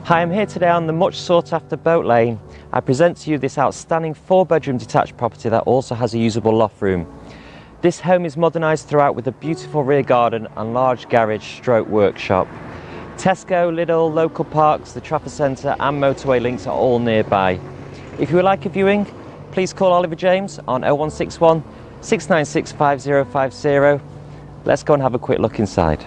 Hi, I'm here today on the much sought after boat lane. I present to you this outstanding 4-bedroom detached property that also has a usable loft room. This home is modernised throughout with a beautiful rear garden and large garage stroke workshop. Tesco, Lidl, local parks, the Trafford Centre and motorway links are all nearby. If you would like a viewing, please call Oliver James on 0161 696 5050. Let's go and have a quick look inside.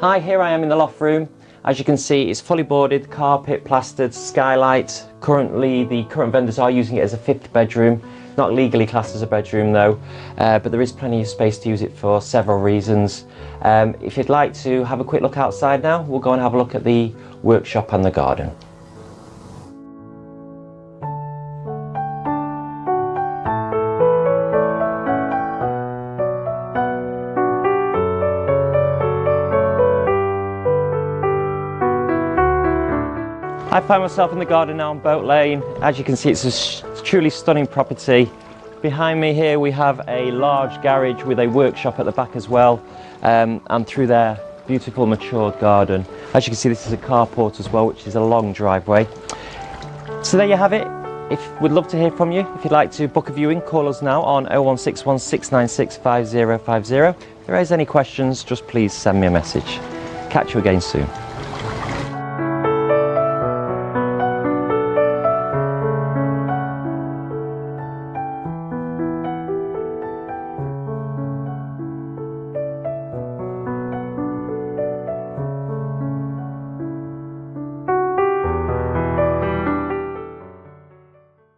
Hi, here I am in the loft room. As you can see, it's fully boarded, carpet, plastered, skylight. Currently, the current vendors are using it as a 5th bedroom. Not legally classed as a bedroom though, but there is plenty of space to use it for several reasons. If you'd like to have a quick look outside now, we'll go and have a look at the workshop and the garden. I find myself in the garden now on Boat Lane. As you can see, it's a truly stunning property. Behind me here we have a large garage with a workshop at the back as well, and through there, beautiful matured garden. As you can see, this is a carport as well, which is a long driveway. So there you have it. We'd love to hear from you. If you'd like to book a viewing, call us now on 0161 696 5050. If there is any questions, just please send me a message. Catch you again soon.